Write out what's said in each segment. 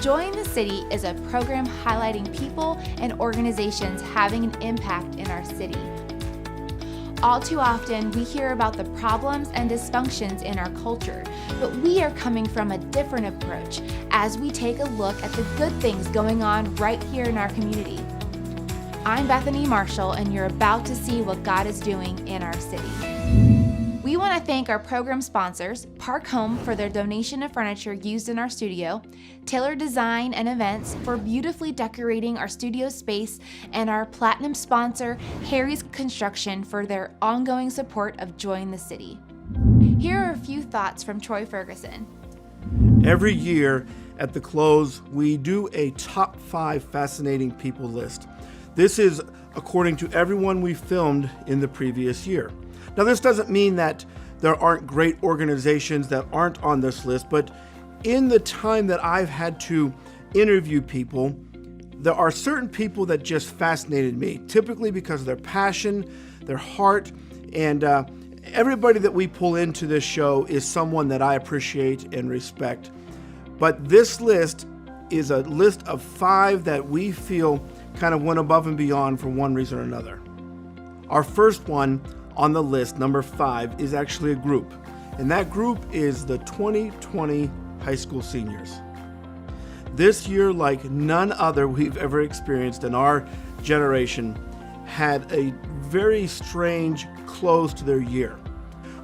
Joy in the City is a program highlighting people and organizations having an impact in our city. All too often, we hear about the problems and dysfunctions in our culture, but we are coming from a different approach as we take a look at the good things going on right here in our community. I'm Bethany Marshall, and you're about to see what God is doing in our city. We want to thank our program sponsors, Park Home, for their donation of furniture used in our studio, Taylor Design and Events for beautifully decorating our studio space, and our platinum sponsor, Harry's Construction, for their ongoing support of Joy in the City. Here are a few thoughts from Troy Ferguson. Every year at the close, we do a top 5 fascinating people list. This is according to everyone we filmed in the previous year. Now, this doesn't mean that there aren't great organizations that aren't on this list, but in the time that I've had to interview people, there are certain people that just fascinated me, typically because of their passion, their heart, and everybody that we pull into this show is someone that I appreciate and respect. But this list is a list of 5 that we feel kind of went above and beyond for one reason or another. Our first one on the list, number 5, is actually a group, and that group is the 2020 high school seniors. This year, like none other we've ever experienced in our generation, had a very strange close to their year.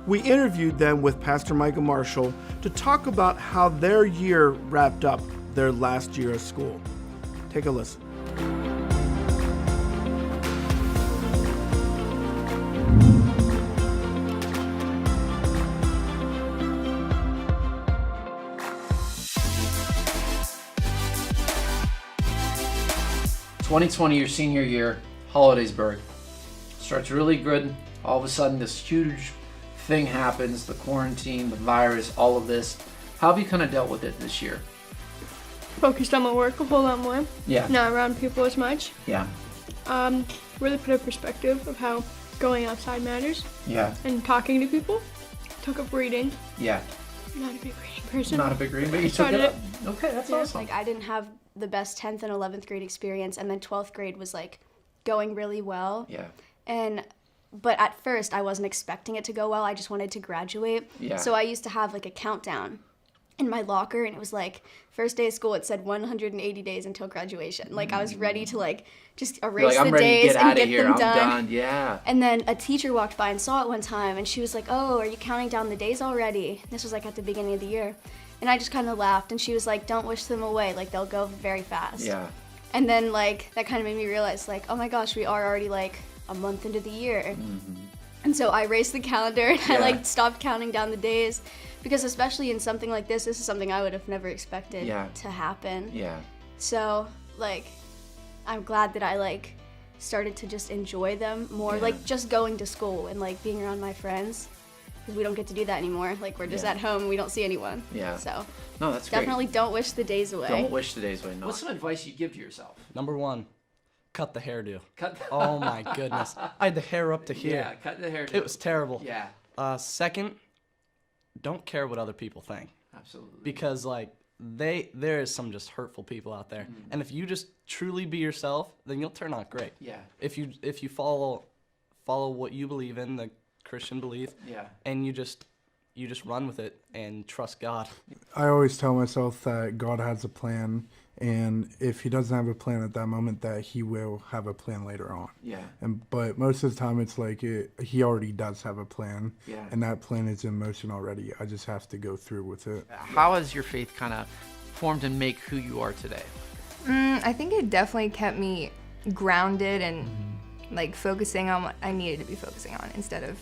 We interviewed them with Pastor Micah Marshall to talk about how their year wrapped up their last year of school. Take a listen. "2020, your senior year, Hollidaysburg. Starts really good. All of a sudden, this huge thing happens, the quarantine, the virus, all of this. How have you kind of dealt with it this year?" Focused on my work a whole lot more. Yeah. Not around people as much. Yeah. Really put a perspective of how going outside matters. Yeah. And talking to people. Took up reading. Yeah. Not a big reading person. Not a big reading, but you took Started it up. Okay, that's awesome. Like, I didn't have the best 10th and 11th grade experience, and then 12th grade was like going really well. Yeah. But at first I wasn't expecting it to go well. I just wanted to graduate. Yeah. So I used to have like a countdown in my locker, and it was like first day of school, it said 180 days until graduation. Like, I was ready to like just erase the days and get them done. Yeah. And then a teacher walked by and saw it one time, and she was like, "Oh, are you counting down the days already?" This was like at the beginning of the year. And I just kind of laughed, and she was like, "Don't wish them away, like they'll go very fast." Yeah. And then like that kind of made me realize like, oh my gosh, we are already like a month into the year. Mm-hmm. And so I erased the calendar, and I Yeah. like stopped counting down the days, because especially in something like this is something I would have never expected Yeah. to happen. Yeah. So like I'm glad that I like started to just enjoy them more, Yeah. like just going to school and like being around my friends, because we don't get to do that anymore. Like, we're just Yeah. at home, we don't see anyone. Yeah. So No, that's great. definitely don't wish the days away. Don't wish the days away. No. What's some advice you give to yourself? Number 1, cut the hairdo. Cut. Oh my goodness. I had the hair up to here. Yeah, cut the hair. It was terrible. Yeah. Second, don't care what other people think. Absolutely. Because like there is some just hurtful people out there. And if you just truly be yourself, then you'll turn out great. Yeah. If you follow what you believe in, the Christian belief, Yeah. and you just run with it and trust God. I always tell myself that God has a plan, and if he doesn't have a plan at that moment, that he will have a plan later on. Yeah. But most of the time, it's like he already does have a plan, Yeah. and that plan is in motion already. I just have to go through with it. How has your faith kind of formed and make who you are today? I think it definitely kept me grounded and like focusing on what I needed to be focusing on, instead of,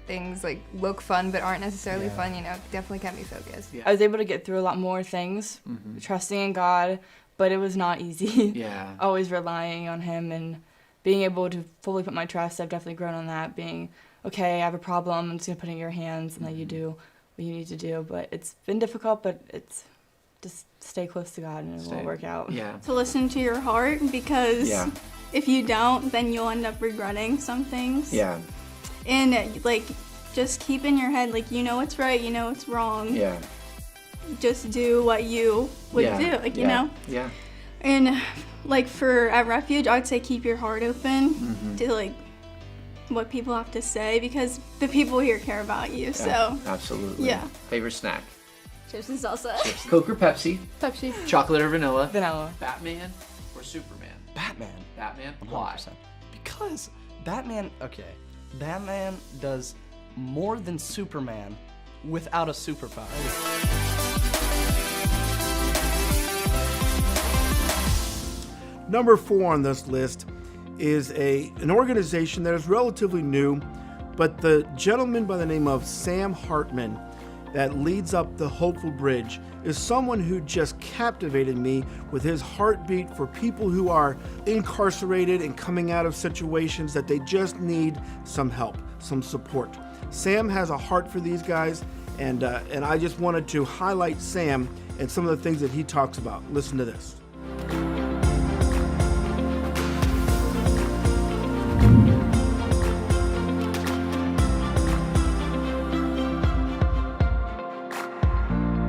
things like look fun but aren't necessarily fun, definitely kept me focused. Yeah. I was able to get through a lot more things, trusting in God, but it was not easy. Yeah. Always relying on him and being able to fully put my trust. I've definitely grown on that, being, okay, I have a problem, I'm just going to put it in your hands and let you do what you need to do. But it's been difficult, but it's just stay close to God and it will work out. Yeah. To listen to your heart, because Yeah. if you don't, then you'll end up regretting some things. Yeah. And like, just keep in your head, like, you know what's right, you know what's wrong. Yeah. just do what you would do, like, you know? Yeah. And like at Refuge, I would say keep your heart open to like what people have to say, because the people here care about you. So absolutely. Yeah. Favorite snack? Chips and salsa. Chips. Coke or Pepsi? Pepsi. Chocolate or vanilla? Vanilla. Batman or Superman? Batman. Batman. Why? 100%. Because Batman does more than Superman without a superpower. Number 4 on this list is an organization that is relatively new, but the gentleman by the name of Sam Hartman that leads up the Hopeful Bridge is someone who just captivated me with his heartbeat for people who are incarcerated and coming out of situations that they just need some help, some support. Sam has a heart for these guys, and I just wanted to highlight Sam and some of the things that he talks about. Listen to this.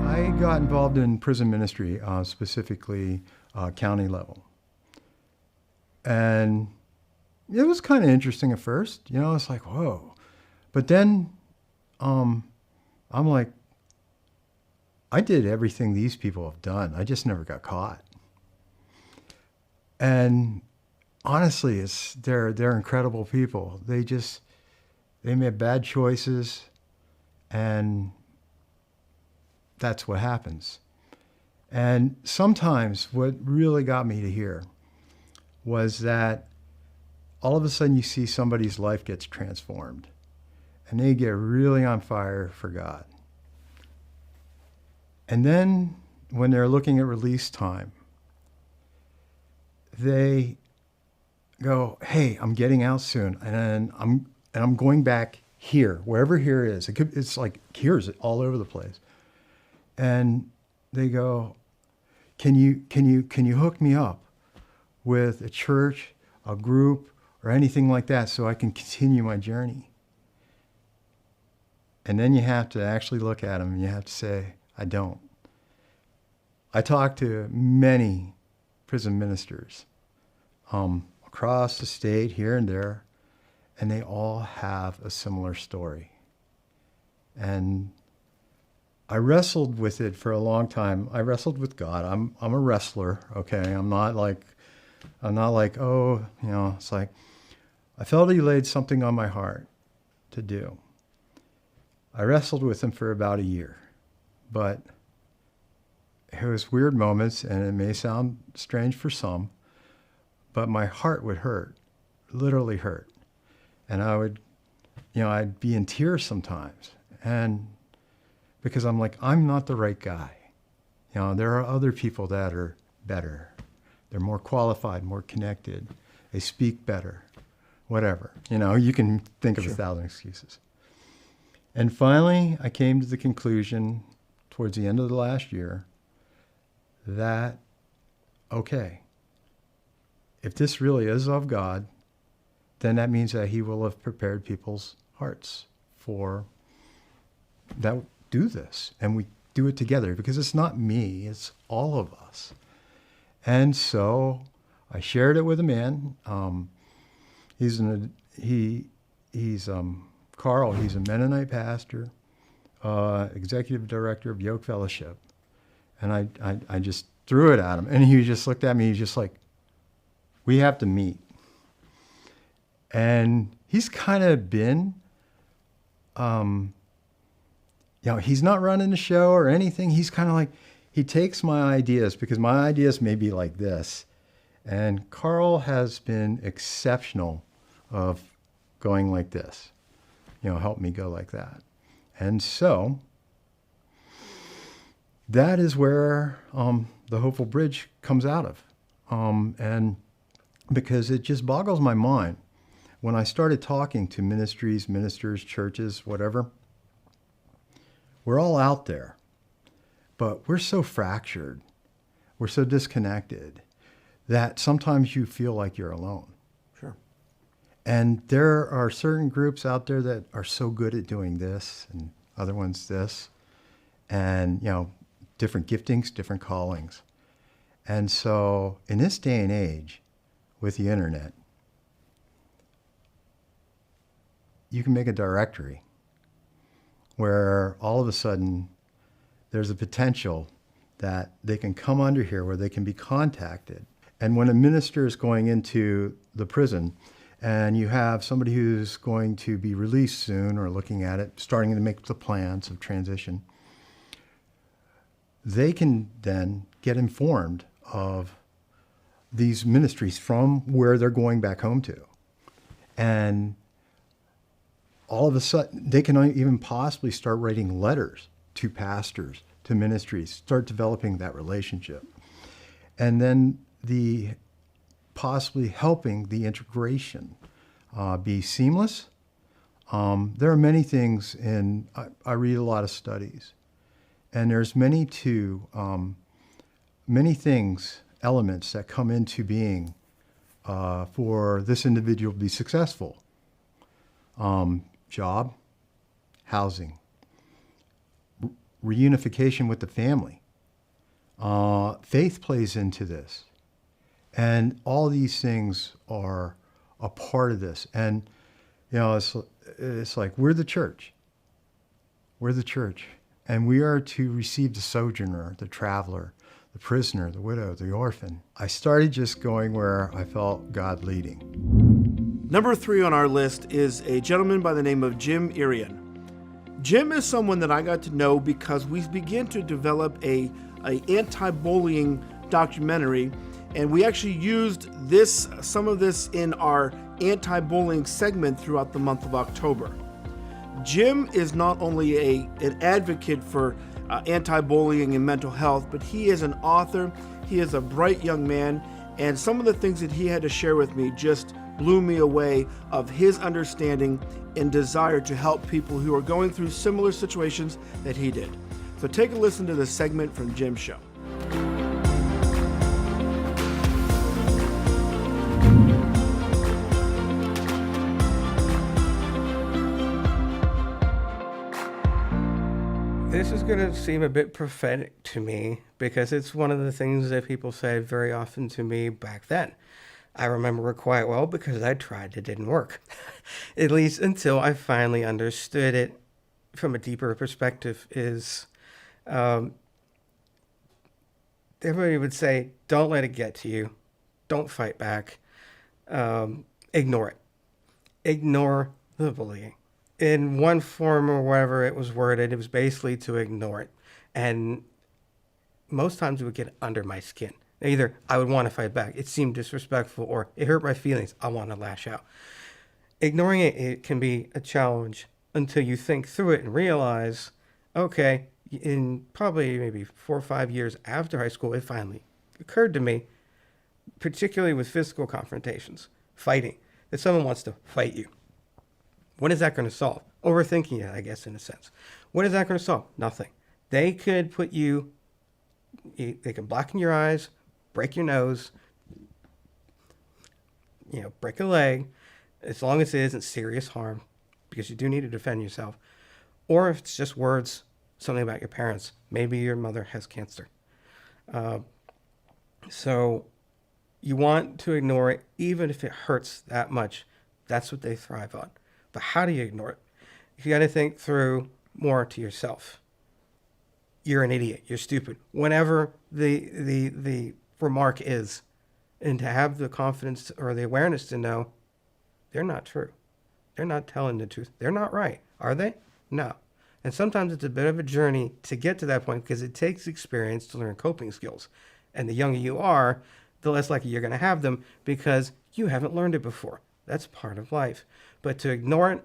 I got involved in prison ministry, specifically county level. And it was kind of interesting at first. You know, it's like, whoa. But then I'm like, I did everything these people have done. I just never got caught. And honestly, they're incredible people. They made bad choices, and that's what happens. And sometimes what really got me to here was that all of a sudden you see somebody's life gets transformed and they get really on fire for God. And then when they're looking at release time, they go, hey, I'm getting out soon, and I'm going back here, wherever here is. It's like here's all over the place. And they go, can you hook me up with a church, a group, or anything like that so I can continue my journey? And then you have to actually look at them and you have to say, I don't. I talked to many prison ministers across the state, here and there, and they all have a similar story. And I wrestled with it for a long time. I wrestled with God. I'm a wrestler, okay? I'm not like, oh, you know, it's like, I felt he laid something on my heart to do. I wrestled with him for about a year, but it was weird moments, and it may sound strange for some, but my heart would hurt, literally hurt. And I would, I'd be in tears sometimes. And because I'm like, I'm not the right guy. There are other people that are better. They're more qualified, more connected. They speak better, whatever. You can think of 1,000 excuses. And finally, I came to the conclusion towards the end of the last year that, okay, if this really is of God, then that means that he will have prepared people's hearts for that do this. And we do it together, because it's not me, it's all of us. And so I shared it with a man. He's Carl. He's a Mennonite pastor, executive director of Yoke Fellowship. And I just threw it at him, and he just looked at me. He's just like, we have to meet. And he's kind of been, he's not running the show or anything. He's kind of like, he takes my ideas, because my ideas may be like this. And Carl has been exceptional of going like this, help me go like that. And so that is where the Hopeful Bridge comes out of. And because it just boggles my mind. When I started talking to ministries, ministers, churches, whatever, we're all out there, but we're so fractured, we're so disconnected, that sometimes you feel like you're alone. Sure. And there are certain groups out there that are so good at doing this, and other ones this, and different giftings, different callings. And so in this day and age, with the internet, you can make a directory where all of a sudden there's a potential that they can come under here where they can be contacted. And when a minister is going into the prison and you have somebody who's going to be released soon or looking at it, starting to make the plans of transition, they can then get informed of these ministries from where they're going back home to. And all of a sudden, they can even possibly start writing letters to pastors, to ministries, start developing that relationship. And then possibly helping the integration be seamless. There are many things I read a lot of studies, and there's many things, elements that come into being for this individual to be successful. Job, housing, reunification with the family. Faith plays into this. And all these things are a part of this. And, it's like we're the church. We're the church. And we are to receive the sojourner, the traveler, the prisoner, the widow, the orphan. I started just going where I felt God leading. Number 3 on our list is a gentleman by the name of Jim Irian. Jim is someone that I got to know because we began to develop a anti-bullying documentary, and we actually used some of this in our anti-bullying segment throughout the month of October. Jim is not only an advocate for anti-bullying and mental health, but he is an author. He is a bright young man, and some of the things that he had to share with me just blew me away of his understanding and desire to help people who are going through similar situations that he did. So take a listen to this segment from Jim's show. This is going to seem a bit prophetic to me because it's one of the things that people said very often to me back then. I remember it quite well because I tried, it didn't work. At least until I finally understood it from a deeper perspective is, everybody would say, don't let it get to you. Don't fight back. Ignore it. Ignore the bullying. In one form or whatever it was worded, it was basically to ignore it. And most times it would get under my skin. Either I would want to fight back, it seemed disrespectful, or it hurt my feelings, I want to lash out. Ignoring it can be a challenge until you think through it and realize, okay, in probably maybe 4 or 5 years after high school, it finally occurred to me, particularly with physical confrontations, fighting, that someone wants to fight you. What is that going to solve? Overthinking it, I guess, in a sense. What is that going to solve? Nothing. They could put you, they can blacken your eyes, break your nose, break a leg, as long as it isn't serious harm, because you do need to defend yourself. Or if it's just words, something about your parents. Maybe your mother has cancer. So you want to ignore it, even if it hurts that much. That's what they thrive on. But how do you ignore it? You got to think through more to yourself. You're an idiot. You're stupid. Whenever the remark is, and to have the confidence or the awareness to know they're not true. They're not telling the truth. They're not right. Are they? No. And sometimes it's a bit of a journey to get to that point because it takes experience to learn coping skills. And the younger you are, the less likely you're going to have them because you haven't learned it before. That's part of life. But to ignore it,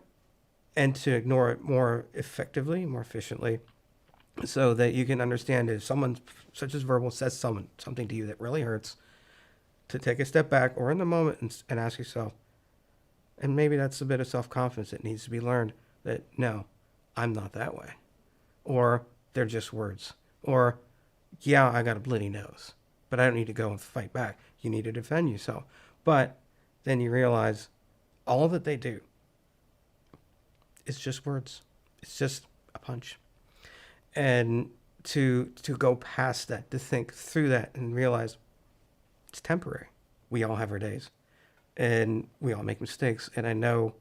and to ignore it more effectively, more efficiently, so that you can understand if someone such as verbal says something to you that really hurts, to take a step back or in the moment and ask yourself, and maybe that's a bit of self-confidence that needs to be learned, that no, I'm not that way. Or they're just words. Or, yeah, I got a bloody nose, but I don't need to go and fight back. You need to defend yourself. But then you realize all that they do is just words. It's just a punch. And to go past that, to think through that and realize it's temporary. We all have our days and we all make mistakes. And I know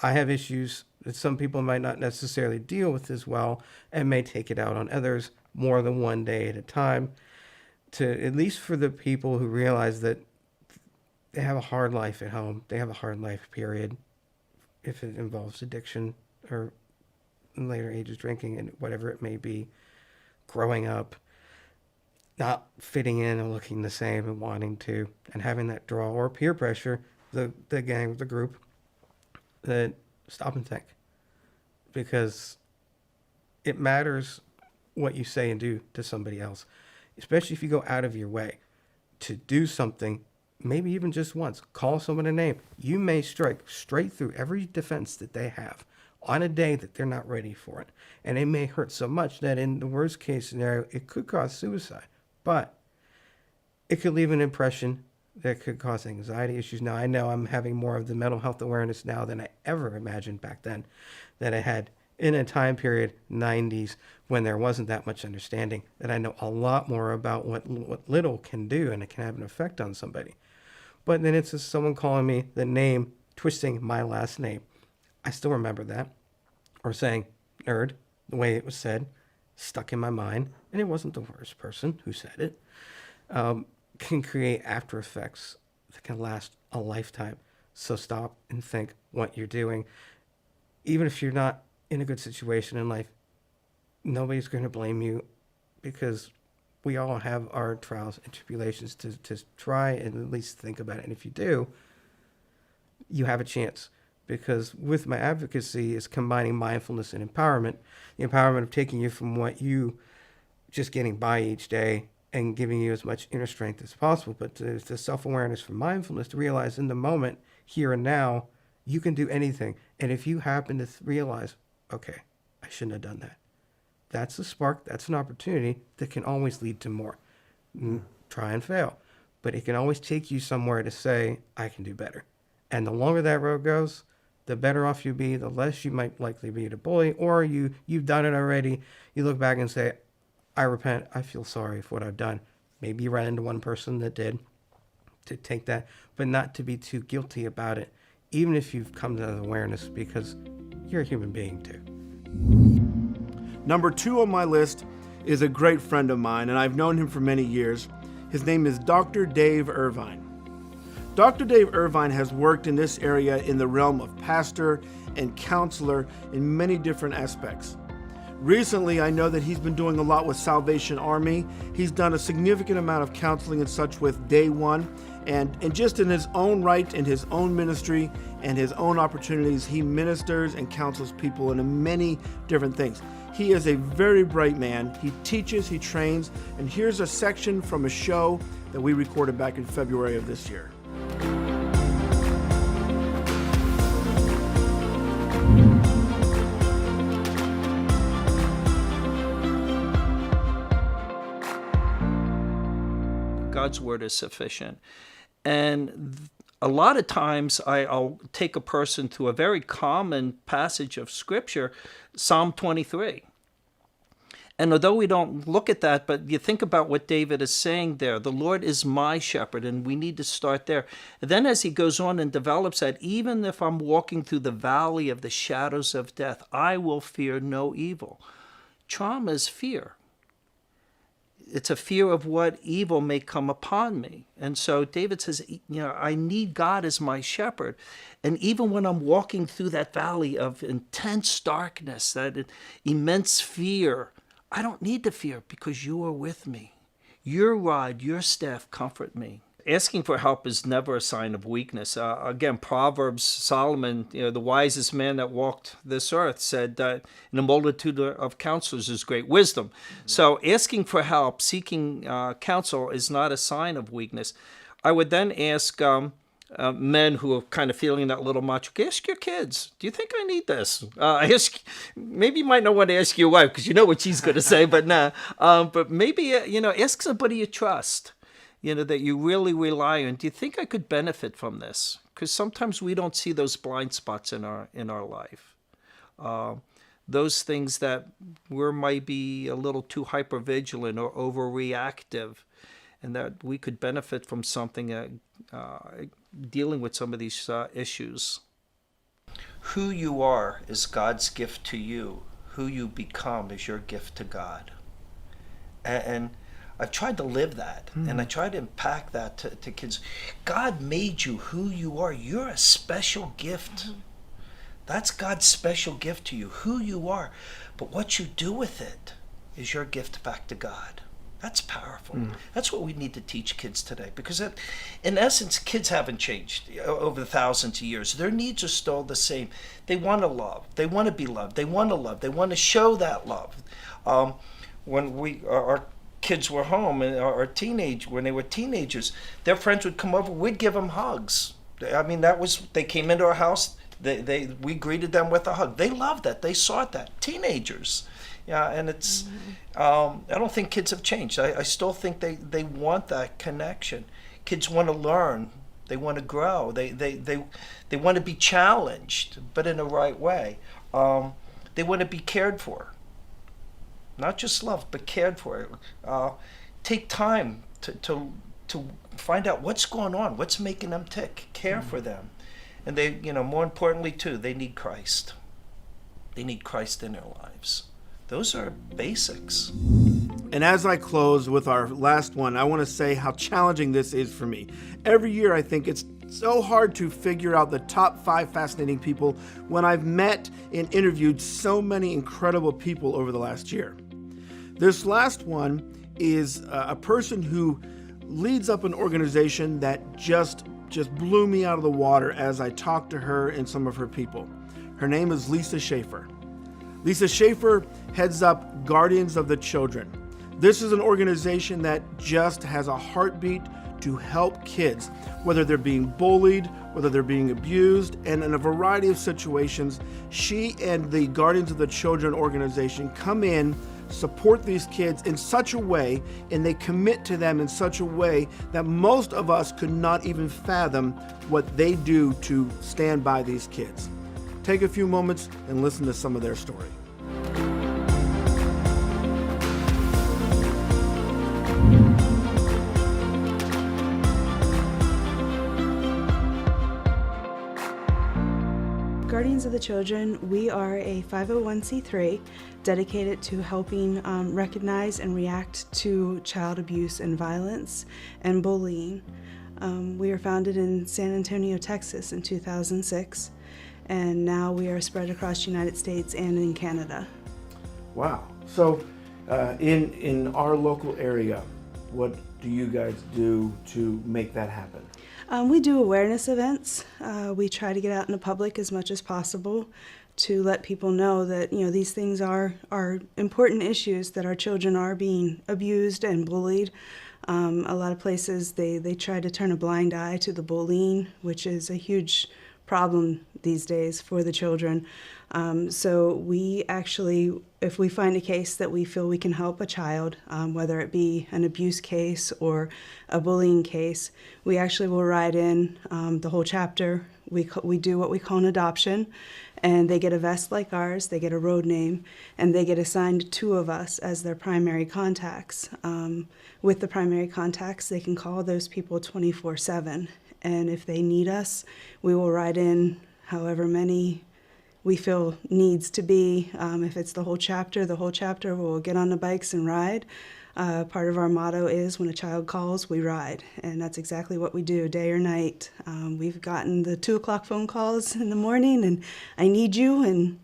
I have issues that some people might not necessarily deal with as well and may take it out on others more than one day at a time. To at least for the people who realize that they have a hard life at home, they have a hard life period, if it involves addiction or in later ages drinking and whatever it may be, growing up, not fitting in and looking the same and wanting to, and having that draw or peer pressure, the gang, the group, that stop and think. Because it matters what you say and do to somebody else, especially if you go out of your way to do something, maybe even just once. Call someone a name. You may strike straight through every defense that they have on a day that they're not ready for it. And it may hurt so much that in the worst case scenario, it could cause suicide. But it could leave an impression that could cause anxiety issues. Now, I know I'm having more of the mental health awareness now than I ever imagined back then that I had in a time period, 90s, when there wasn't that much understanding, that I know a lot more about what little can do, and it can have an effect on somebody. But then it's just someone calling me the name, twisting my last name. I still remember that. Or saying nerd, the way it was said, stuck in my mind, and it wasn't the worst person who said it, can create after effects that can last a lifetime. So stop and think what you're doing. Even if you're not in a good situation in life, nobody's going to blame you, because we all have our trials and tribulations to try and at least think about it. And if you do, you have a chance. Because with my advocacy is combining mindfulness and empowerment, the empowerment of taking you from what you just getting by each day and giving you as much inner strength as possible, but the self-awareness from mindfulness to realize in the moment, here and now, you can do anything. And if you happen to realize, okay, I shouldn't have done that, that's a spark, that's an opportunity that can always lead to more. Try and fail. But it can always take you somewhere to say, I can do better. And the longer that road goes, the better off you'll be, the less you might likely be to bully, or you've done it already. You look back and say, I repent, I feel sorry for what I've done. Maybe you ran into one person that did, to take that, but not to be too guilty about it, even if you've come to that awareness, because you're a human being too. Number 2 on my list is a great friend of mine, and I've known him for many years. His name is Dr. Dave Irvine. Dr. Dave Irvine has worked in this area in the realm of pastor and counselor in many different aspects. Recently, I know that he's been doing a lot with Salvation Army. He's done a significant amount of counseling and such with Day One, and just in his own right, in his own ministry and his own opportunities, he ministers and counsels people in many different things. He is a very bright man. He teaches, he trains, and here's a section from a show that we recorded back in February of this year. God's word is sufficient. And a lot of times I'll take a person to a very common passage of Scripture, Psalm 23. And although we don't look at that, but you think about what David is saying there, the Lord is my shepherd, and we need to start there. And then as he goes on and develops that, even if I'm walking through the valley of the shadows of death, I will fear no evil. Trauma is fear. It's a fear of what evil may come upon me. And so David says, I need God as my shepherd. And even when I'm walking through that valley of intense darkness, that immense fear, I don't need to fear, because you are with me. Your rod, your staff comfort me. Asking for help is never a sign of weakness. Again, Proverbs, Solomon, the wisest man that walked this earth, said that in a multitude of counselors is great wisdom. Mm-hmm. So asking for help, seeking counsel is not a sign of weakness. I would then ask men who are kind of feeling that little macho, ask your kids, do you think I need this? Maybe you might not want to ask your wife, because you know what she's going to say, but nah. But maybe, ask somebody you trust. That you really rely on. Do you think I could benefit from this? Because sometimes we don't see those blind spots in our life. those things that we might be a little too hypervigilant or overreactive, and that we could benefit from something dealing with some of these issues. Who you are is God's gift to you. Who you become is your gift to God. And I've tried to live that, and I try to impact that to kids. God made you who you are. You're a special gift. That's God's special gift to you, who you are. But what you do with it is your gift back to God. That's powerful. That's what we need to teach kids today, because in essence, kids haven't changed over the thousands of years. Their needs are still the same. They want to love. They want to be loved. They want to love. They want to show that love. When our kids were home and when they were teenagers, their friends would come over. We'd give them hugs. I mean, they came into our house. We greeted them with a hug. They loved that. They sought that. Teenagers. Yeah, and it's, I don't think kids have changed. I still think they want that connection. Kids want to learn. They want to grow. They want to be challenged, but in the right way. They want to be cared for. Not just loved, but cared for. Take time to find out what's going on, what's making them tick. Care for them. And they, more importantly too, they need Christ. They need Christ in their lives. Those are basics. And as I close with our last one, I want to say how challenging this is for me. Every year I think it's so hard to figure out the top 5 fascinating people when I've met and interviewed so many incredible people over the last year. This last one is a person who leads up an organization that just blew me out of the water as I talked to her and some of her people. Her name is Lisa Schaefer. Lisa Schaefer heads up Guardians of the Children. This is an organization that just has a heartbeat to help kids, whether they're being bullied, whether they're being abused, and in a variety of situations. She and the Guardians of the Children organization come in, support these kids in such a way, and they commit to them in such a way that most of us could not even fathom what they do to stand by these kids. Take a few moments and listen to some of their story. Guardians of the Children, we are a 501c3 dedicated to helping recognize and react to child abuse and violence and bullying. We were founded in San Antonio, Texas in 2006, and now we are spread across the United States and in Canada. Wow. So in our local area, what do you guys do to make that happen? We do awareness events. We try to get out in the public as much as possible to let people know that these things are important issues, that our children are being abused and bullied. A lot of places they try to turn a blind eye to the bullying, which is a huge problem these days for the children. So we actually, if we find a case that we feel we can help a child, whether it be an abuse case or a bullying case, we actually will write in the whole chapter. We do what we call an adoption, and they get a vest like ours, they get a road name, and they get assigned 2 of us as their primary contacts. With the primary contacts, they can call those people 24/7. And if they need us, we will write in however many we feel needs to be. If it's the whole chapter, we'll get on the bikes and ride. Part of our motto is, when a child calls, we ride. And that's exactly what we do, day or night. We've gotten the 2 o'clock phone calls in the morning, and I need you, and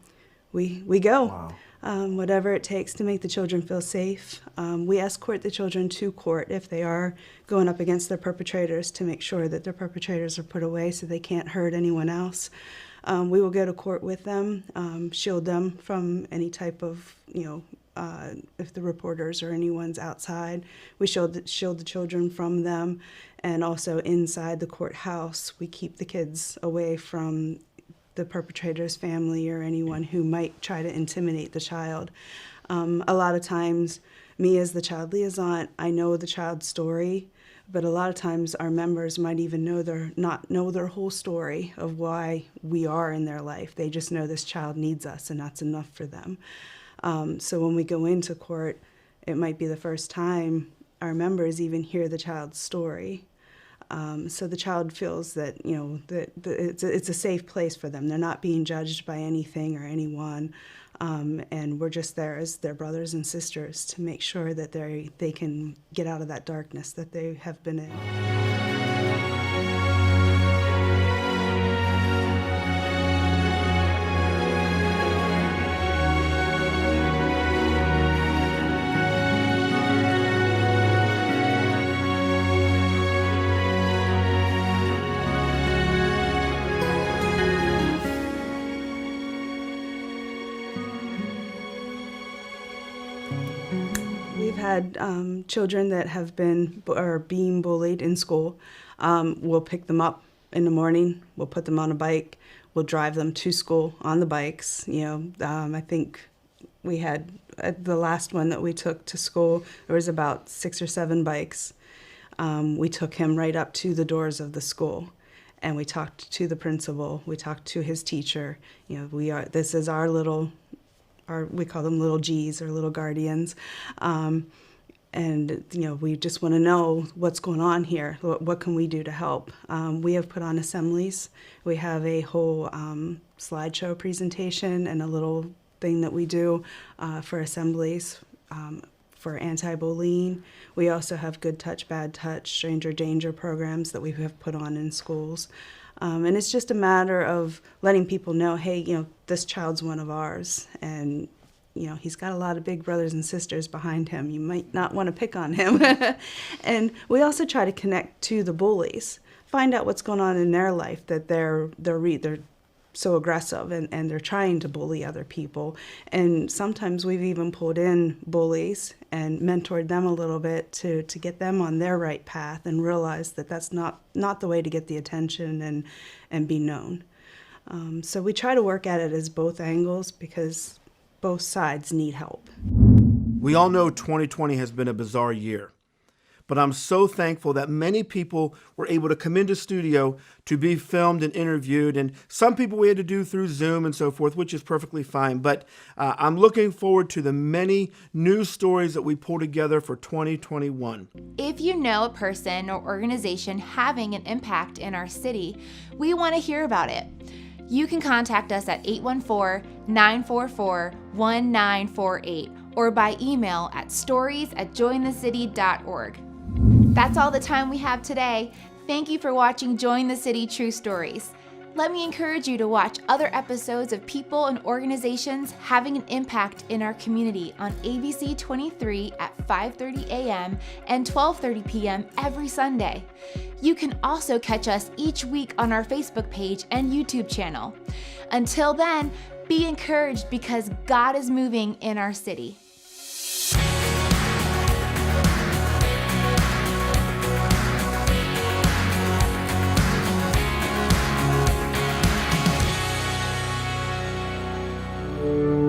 we go. Wow. Whatever it takes to make the children feel safe. We escort the children to court if they are going up against their perpetrators, to make sure that their perpetrators are put away so they can't hurt anyone else. We will go to court with them, shield them from any type of, if the reporters or anyone's outside, we shield the children from them. And also inside the courthouse, we keep the kids away from the perpetrator's family or anyone who might try to intimidate the child. A lot of times me as the child liaison, I know the child's story, but a lot of times our members might even not know their whole story of why we are in their life. They just know this child needs us, and that's enough for them. So when we go into court, it might be the first time our members even hear the child's story. So the child feels that, that it's a safe place for them. They're not being judged by anything or anyone. And we're just there as their brothers and sisters to make sure that they can get out of that darkness that they have been in. We've had children that have been or are being bullied in school. We'll pick them up in the morning. We'll put them on a bike. We'll drive them to school on the bikes. I think we had the last one that we took to school. There was about 6 or 7 bikes. We took him right up to the doors of the school, and we talked to the principal. We talked to his teacher. This is our little. We call them little G's or little guardians. And we just want to know what's going on here. What can we do to help? We have put on assemblies. We have a whole slideshow presentation and a little thing that we do for assemblies for anti-bullying. We also have good touch, bad touch, stranger danger programs that we have put on in schools. And it's just a matter of letting people know, hey, this child's one of ours, and he's got a lot of big brothers and sisters behind him. You might not want to pick on him. And we also try to connect to the bullies, find out what's going on in their life, that they're so aggressive and they're trying to bully other people. And sometimes we've even pulled in bullies and mentored them a little bit to get them on their right path and realize that that's not the way to get the attention and be known. So we try to work at it as both angles because both sides need help. We all know 2020 has been a bizarre year, but I'm so thankful that many people were able to come into studio to be filmed and interviewed, and some people we had to do through Zoom and so forth, which is perfectly fine. But I'm looking forward to the many news stories that we pull together for 2021. If you know a person or organization having an impact in our city, we want to hear about it. You can contact us at 814-944-1948 or by email at stories@jointhecity.org. That's all the time we have today. Thank you for watching Join the City True Stories. Let me encourage you to watch other episodes of people and organizations having an impact in our community on ABC 23 at 5:30 a.m. and 12:30 p.m. every Sunday. You can also catch us each week on our Facebook page and YouTube channel. Until then, be encouraged because God is moving in our city. Thank you.